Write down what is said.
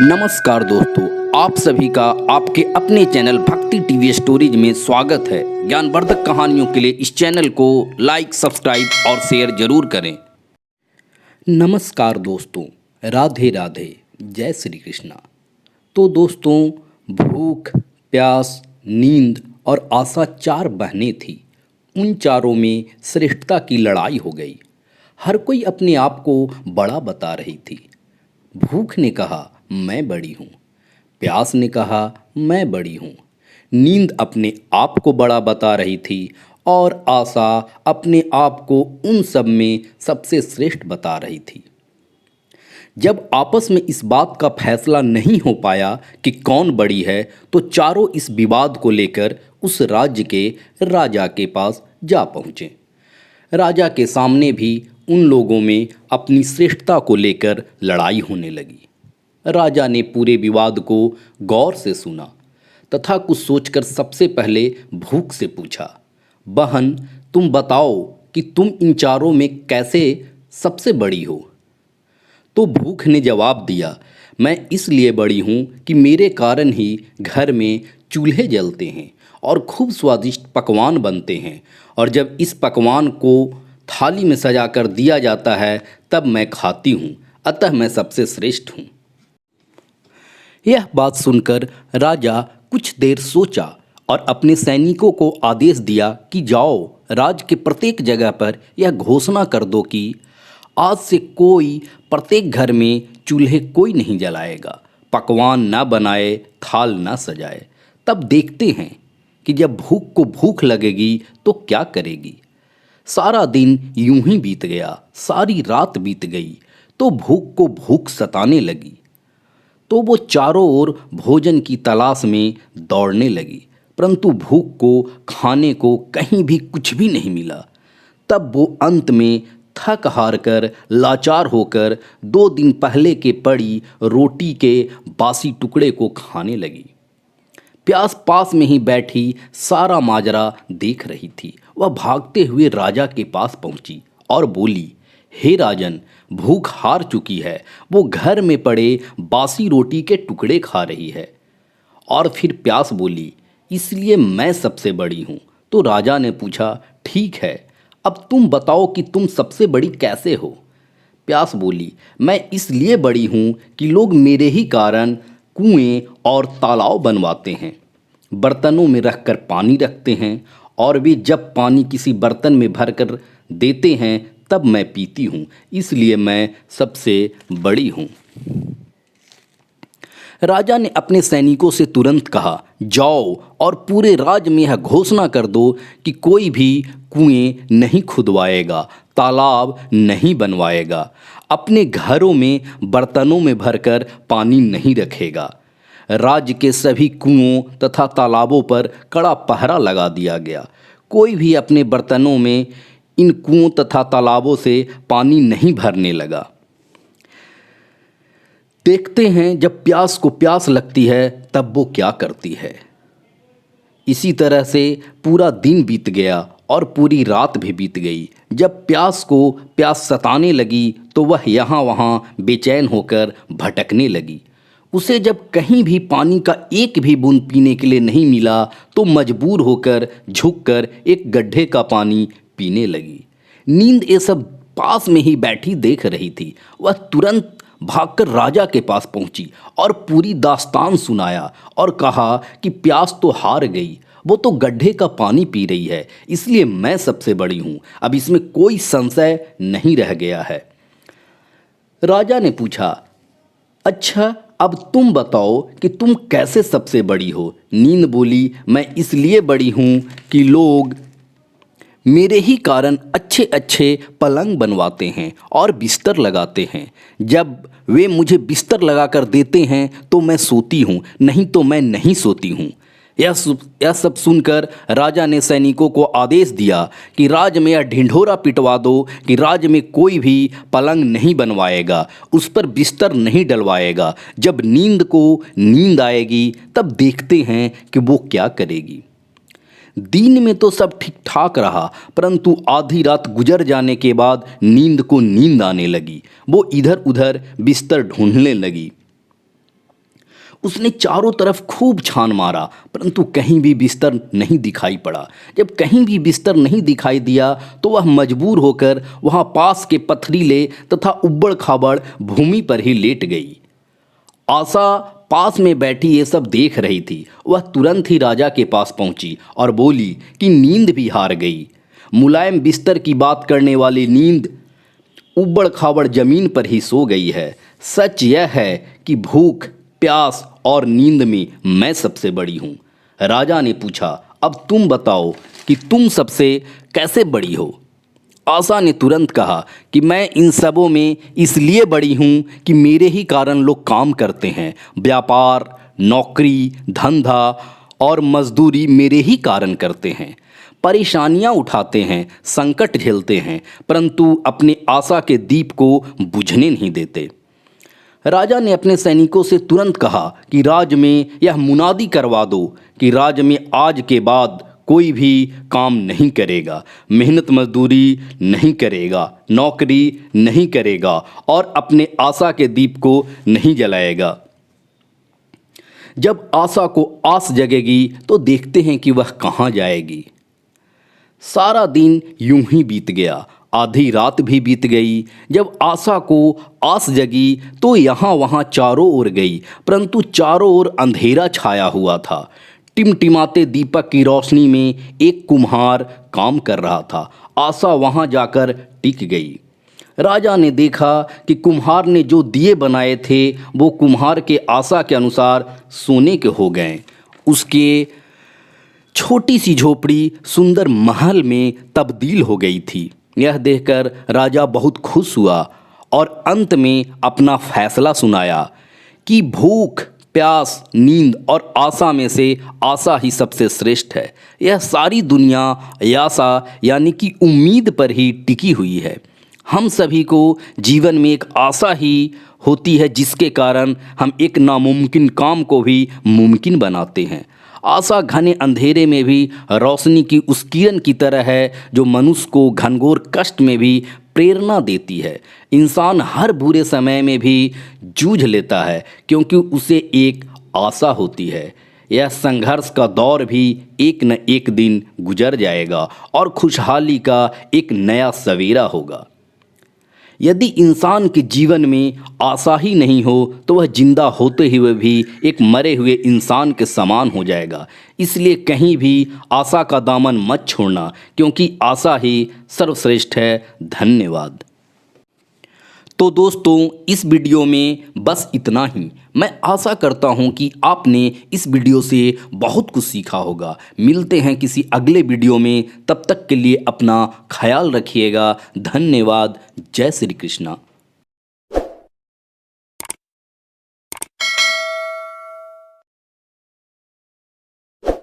नमस्कार दोस्तों, आप सभी का आपके अपने चैनल भक्ति टीवी स्टोरीज में स्वागत है। ज्ञानवर्धक कहानियों के लिए इस चैनल को लाइक, सब्सक्राइब और शेयर जरूर करें। नमस्कार दोस्तों, राधे राधे, जय श्री कृष्णा। तो दोस्तों, भूख, प्यास, नींद और आशा चार बहनें थी। उन चारों में श्रेष्ठता की लड़ाई हो गई। हर कोई अपने आप को बड़ा बता रही थी। भूख ने कहा मैं बड़ी हूँ, प्यास ने कहा मैं बड़ी हूँ, नींद अपने आप को बड़ा बता रही थी और आशा अपने आप को उन सब में सबसे श्रेष्ठ बता रही थी। जब आपस में इस बात का फैसला नहीं हो पाया कि कौन बड़ी है, तो चारों इस विवाद को लेकर उस राज्य के राजा के पास जा पहुँचे। राजा के सामने भी उन लोगों में अपनी श्रेष्ठता को लेकर लड़ाई होने लगी। राजा ने पूरे विवाद को गौर से सुना तथा कुछ सोचकर सबसे पहले भूख से पूछा, बहन, तुम बताओ कि तुम इन चारों में कैसे सबसे बड़ी हो। तो भूख ने जवाब दिया, मैं इसलिए बड़ी हूँ कि मेरे कारण ही घर में चूल्हे जलते हैं और खूब स्वादिष्ट पकवान बनते हैं, और जब इस पकवान को थाली में सजाकर दिया जाता है तब मैं खाती हूँ, अतः मैं सबसे श्रेष्ठ हूँ। यह बात सुनकर राजा कुछ देर सोचा और अपने सैनिकों को आदेश दिया कि जाओ, राज्य के प्रत्येक जगह पर यह घोषणा कर दो कि आज से कोई प्रत्येक घर में चूल्हे कोई नहीं जलाएगा, पकवान ना बनाए, थाल ना सजाए। तब देखते हैं कि जब भूख को भूख लगेगी तो क्या करेगी। सारा दिन यूं ही बीत गया, सारी रात बीत गई, तो भूख को भूख सताने लगी। तो वो चारों ओर भोजन की तलाश में दौड़ने लगी, परंतु भूख को खाने को कहीं भी कुछ भी नहीं मिला। तब वो अंत में थक हार कर, लाचार होकर 2 दिन पहले के पड़ी रोटी के बासी टुकड़े को खाने लगी। प्यास पास में ही बैठी सारा माजरा देख रही थी। वह भागते हुए राजा के पास पहुंची और बोली, हे राजन, भूख हार चुकी है, वो घर में पड़े बासी रोटी के टुकड़े खा रही है। और फिर प्यास बोली, इसलिए मैं सबसे बड़ी हूँ। तो राजा ने पूछा, ठीक है, अब तुम बताओ कि तुम सबसे बड़ी कैसे हो। प्यास बोली, मैं इसलिए बड़ी हूँ कि लोग मेरे ही कारण कुएं और तालाब बनवाते हैं, बर्तनों में रखकर पानी रखते हैं, और वे जब पानी किसी बर्तन में भर कर देते हैं तब मैं पीती हूँ, इसलिए मैं सबसे बड़ी हूँ। राजा ने अपने सैनिकों से तुरंत कहा, जाओ और पूरे राज्य में यह घोषणा कर दो कि कोई भी कुएं नहीं खुदवाएगा, तालाब नहीं बनवाएगा, अपने घरों में बर्तनों में भरकर पानी नहीं रखेगा। राज्य के सभी कुओं तथा तालाबों पर कड़ा पहरा लगा दिया गया। कोई भी अपने बर्तनों में इन कुओं तथा तालाबों से पानी नहीं भरने लगा। देखते हैं जब प्यास को प्यास लगती है तब वो क्या करती है। इसी तरह से पूरा दिन बीत गया और पूरी रात भी बीत गई। जब प्यास को प्यास सताने लगी तो वह यहाँ वहाँ बेचैन होकर भटकने लगी। उसे जब कहीं भी पानी का एक भी बूंद पीने के लिए नहीं मिला तो मजबूर होकर झुककर एक गड्ढे का पानी पीने लगी। नींद ये सब पास में ही बैठी देख रही थी। वह तुरंत भागकर राजा के पास पहुंची और पूरी दास्तान सुनाया और कहा कि प्यास तो हार गई, वो तो गड्ढे का पानी पी रही है, इसलिए मैं सबसे बड़ी हूँ, अब इसमें कोई संशय नहीं रह गया है। राजा ने पूछा, अच्छा, अब तुम बताओ कि तुम कैसे सबसे बड़ी हो। नींद बोली, मैं इसलिए बड़ी हूँ कि लोग मेरे ही कारण अच्छे अच्छे पलंग बनवाते हैं और बिस्तर लगाते हैं। जब वे मुझे बिस्तर लगाकर देते हैं तो मैं सोती हूँ, नहीं तो मैं नहीं सोती हूँ। यह सब सुनकर राजा ने सैनिकों को आदेश दिया कि राज्य में यह ढिंढोरा पिटवा दो कि राज्य में कोई भी पलंग नहीं बनवाएगा, उस पर बिस्तर नहीं डलवाएगा। जब नींद को नींद आएगी तब देखते हैं कि वो क्या करेगी। दिन में तो सब ठीक ठाक रहा, परंतु आधी रात गुजर जाने के बाद नींद को नींद आने लगी। वो इधर उधर बिस्तर ढूंढने लगी। उसने चारों तरफ खूब छान मारा, परंतु कहीं भी बिस्तर नहीं दिखाई पड़ा। जब कहीं भी बिस्तर नहीं दिखाई दिया तो वह मजबूर होकर वहाँ पास के पथरीले तथा उबड़ खाबड़ भूमि पर ही लेट गई। आशा पास में बैठी ये सब देख रही थी। वह तुरंत ही राजा के पास पहुंची और बोली कि नींद भी हार गई। मुलायम बिस्तर की बात करने वाली नींद उबड़ खाबड़ जमीन पर ही सो गई है। सच यह है कि भूख, प्यास और नींद में मैं सबसे बड़ी हूँ। राजा ने पूछा, अब तुम बताओ कि तुम सबसे कैसे बड़ी हो? आशा ने तुरंत कहा कि मैं इन सबों में इसलिए बड़ी हूँ कि मेरे ही कारण लोग काम करते हैं। व्यापार, नौकरी, धंधा और मजदूरी मेरे ही कारण करते हैं। परेशानियाँ उठाते हैं, संकट झेलते हैं, परंतु अपने आशा के दीप को बुझने नहीं देते। राजा ने अपने सैनिकों से तुरंत कहा कि राज्य में यह मुनादी करवा दो कि राज्य में आज के बाद कोई भी काम नहीं करेगा, मेहनत मजदूरी नहीं करेगा, नौकरी नहीं करेगा और अपने आशा के दीप को नहीं जलाएगा। जब आशा को आस जगेगी तो देखते हैं कि वह कहाँ जाएगी। सारा दिन यूं ही बीत गया। आधी रात भी बीत गई। जब आशा को आस जगी तो यहाँ वहाँ चारों ओर गई, परंतु चारों ओर अंधेरा छाया हुआ था। टिमटिमाते दीपक की रोशनी में एक कुम्हार काम कर रहा था। आशा वहाँ जाकर टिक गई। राजा ने देखा कि कुम्हार ने जो दिए बनाए थे वो कुम्हार के आशा के अनुसार सोने के हो गए। उसके छोटी सी झोपड़ी सुंदर महल में तब्दील हो गई थी। यह देखकर राजा बहुत खुश हुआ और अंत में अपना फैसला सुनाया कि भूख, प्यास, नींद और आशा में से आशा ही सबसे श्रेष्ठ है। यह सारी दुनिया आशा यानी कि उम्मीद पर ही टिकी हुई है। हम सभी को जीवन में एक आशा ही होती है जिसके कारण हम एक नामुमकिन काम को भी मुमकिन बनाते हैं। आशा घने अंधेरे में भी रोशनी की उस किरण की तरह है जो मनुष्य को घनघोर कष्ट में भी प्रेरणा देती है। इंसान हर बुरे समय में भी जूझ लेता है क्योंकि उसे एक आशा होती है। यह संघर्ष का दौर भी एक न एक दिन गुजर जाएगा और खुशहाली का एक नया सवेरा होगा। यदि इंसान के जीवन में आशा ही नहीं हो तो वह जिंदा होते हुए भी एक मरे हुए इंसान के समान हो जाएगा। इसलिए कहीं भी आशा का दामन मत छोड़ना, क्योंकि आशा ही सर्वश्रेष्ठ है। धन्यवाद। तो दोस्तों, इस वीडियो में बस इतना ही। मैं आशा करता हूं कि आपने इस वीडियो से बहुत कुछ सीखा होगा। मिलते हैं किसी अगले वीडियो में, तब तक के लिए अपना ख्याल रखिएगा। धन्यवाद। जय श्री कृष्णा।